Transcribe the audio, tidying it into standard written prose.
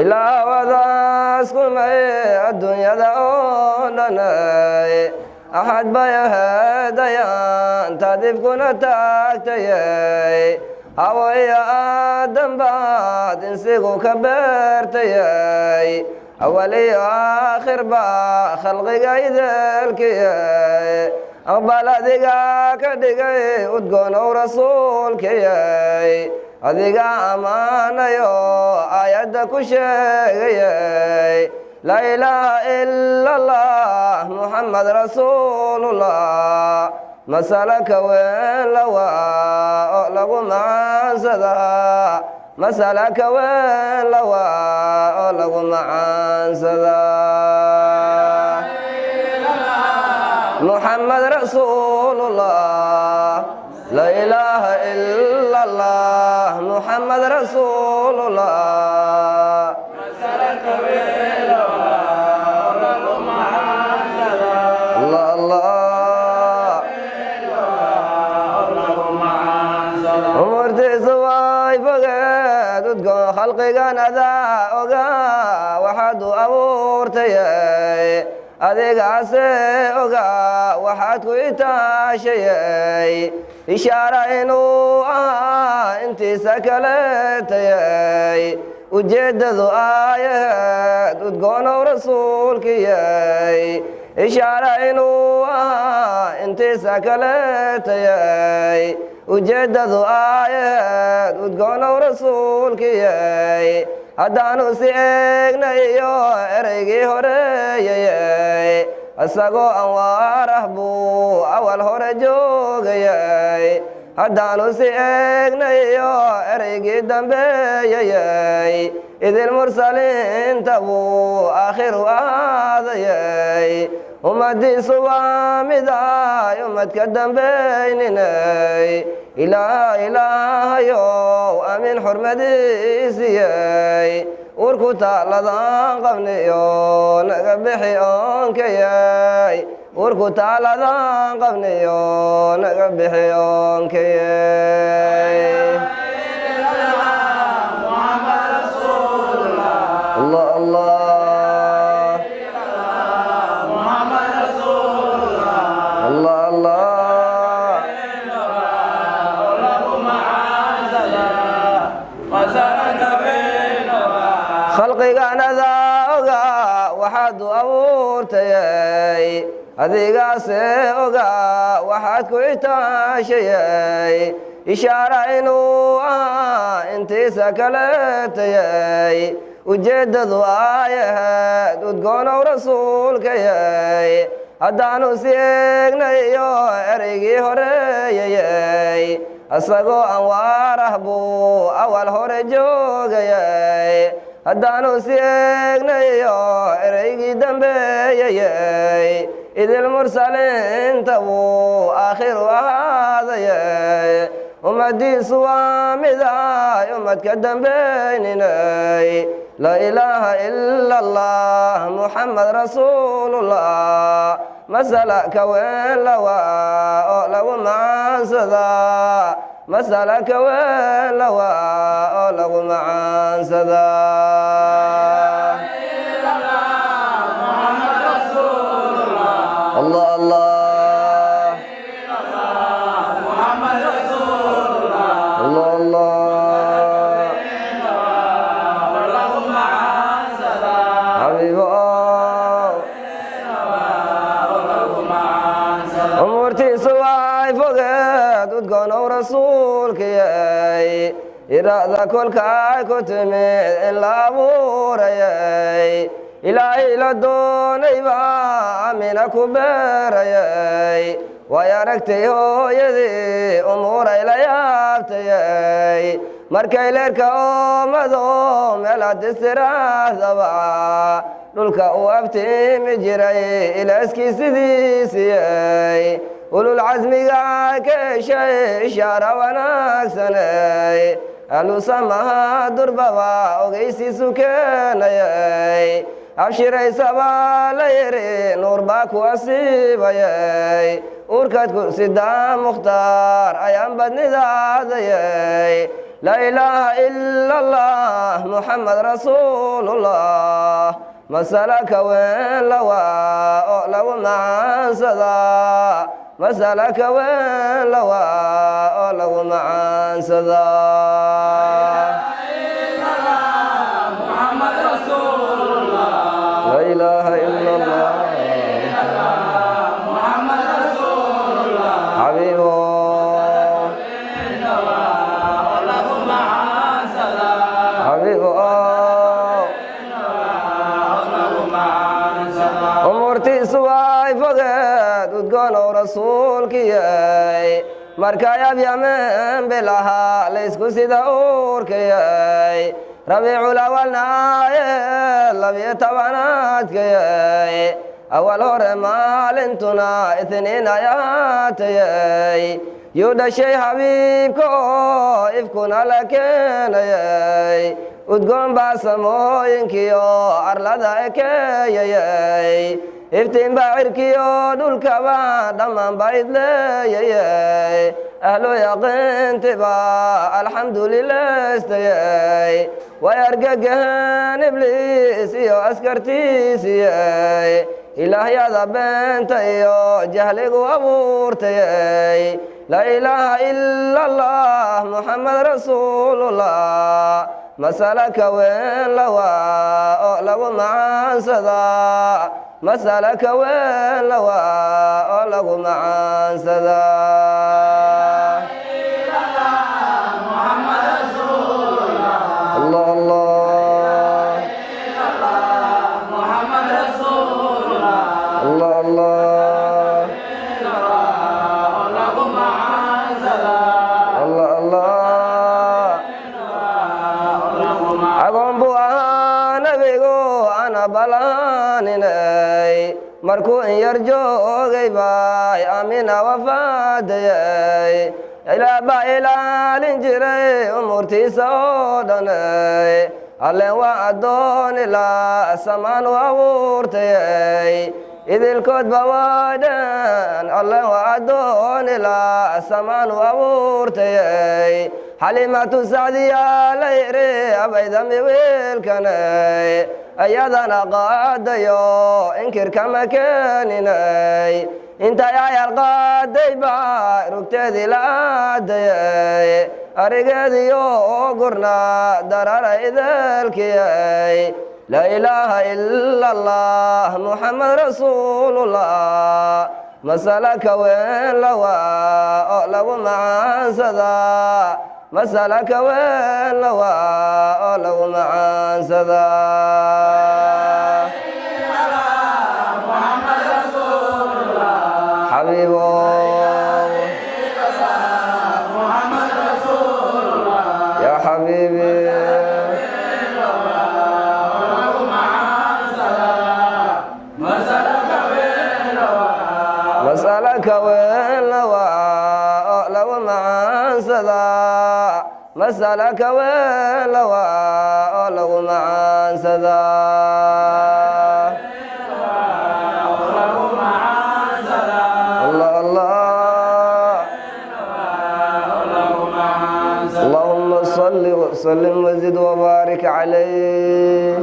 ilaa wadaaskumay adduunyada oo dhanay axad bay ahaydayaan tadibkuna taagtayay hawaya aadan baad insigu ka beertayay awal iyo aakhir baa khalqiga idelkiyay aqbal adiga ka dhigay udgoonow rasuulkiyay adiga ammaanayo aayadda ku sheegayay laa ilaaha ila allah muxamed rasuulullah masalaka weyn lawaa oo lagu macaansadaa masalaka weyn lawaa oo lagu macaansadaa muxamed rasuulullah laa ilaaha ila allah muxamed rasuulullah masalaka weyn lawaa oo lagu macaansadaa allah umurtiisu way fogeed udgoon khalqigan adaa ogaa waxaad u abuurtayay adigaase ogaa waxaad ku itaashayay ishaara inuu ahaa intiisa kaleetayay ujeeddadu aayaheed udgoonow rasuulkiyay ishaara inuu ahaa intiisa kaleetayay ujeeddadu aayaheed udgoonow rasuulkiyay haddaanu si eegnayo ereygii horeeyayay isagoo anwaar ah buu awal hore joogayay haddaanu si eegnayo ereygii dambeeyayay idil mursaliinta buu aakhiru ahaadayay ummadiisu waa miday ummadka dambayninay ilaahayow amiin xurmadiisiyay urku taaladan qabniyo naga bixi oonkayay urku taaladan qabniyo naga bixi oonkayay allah allah khalqiganada ogaa waxaad u abuurtayay adigaase ogaa waxaad ku itaashayay ishaara inuu ahaa intiisa kaleetayay ujeeddadu aayaheed udgoonow rasuulkayay haddaanu si eegnayo ereygii horeeyayay isagoo anwaar ah buu awal hore joogayay haddaanu si eegnayo ereygii dambeeyayay idil mursaliinta buu aakhiru ahaadayay ummadiisu waa miday ummadka dambayninay laa ilaaha ila allah muxamed rasuulullah masalaka weyn lawaa oo lagu macaansadaa masalaka weyn lawaa oo lagu macaansadaa allah allah umurtiisu way fogeed udgoonow rasuulkiyay iraada kolkaay ku timid in la abuurayay ilaahay la doonayba amina ku beerayay way aragtay hooyadii umuuray la yaabtayay markay leerka oomado meelaad istirahdaba dhulka uu aftiimi jiray ilaaskii sidiisiyay ulul casmiga ka heshay ishaara wanaagsanay ahlu samaha durbaba ogeysiisu keenayay abshiraysaba la yiri nuur baa ku asiibayay urkaad ku sidaa mukhtaar ayaan badnidaadayay لا إله إلا الله محمد رسول الله مسألك وين لو معان سذا مسألك وين لو معان سذا لا إله إلا الله محمد رسول الله حبيبه حبيبه أمورتي سواي فقد وتقولوا رسولك ياي مركايا بيمن بلها ليسكو سيدا أورك ياي ربيع الأول نايل لبي تبانات ياي أول هرمال انتنا اثنين آيات ياي يودا شي حبيبكو إفكونا لكين ياي udgoon baa samooyinkiyo arlada ekeeyayay iftiin baa cirkiyo dhulkaba dhammaan baa idleeyayay ahlu yaqiintiba alxamdulilah istayay way argagahan ibliis iyo askartiisiyay ilaahyada beenta iyo jahligu abuurtayay laa ilaaha ila allah muxamed rasuulullah مسألك وين لو معان سذا مسألك وين لو معان سذا محمد رسول الله الله الله محمد رسول الله الله الله الله الله markuu in yar joogay baay aamina wafaadayay ilaa baa ilaalin jiray umuurtiisa oo dhanay allen waa addoon ilaa samaan u abuurtayay idilkoodba waadhan allen waa addoon ilaa samaan u abuurtayay xalimatu sacdiyaa la yidhi abaydami wiilkanay ayadana qaadayo inkirkama keeninay intay ayar qaaday baa rugteedii la aadayay arigeediyo gurna darara idaalkiyay laa ilaaha ila allah muxamed rasuulullah masalaka weyn lagu macaansada مسألك وين لو معان سذا محمد رسول الله حبيبه محمد رسول الله يا حبيبي مسألك وين لو معان سذا مسألك وين لو معان سذا الله الله اللهم صل وسلم وزد وبارك عليه.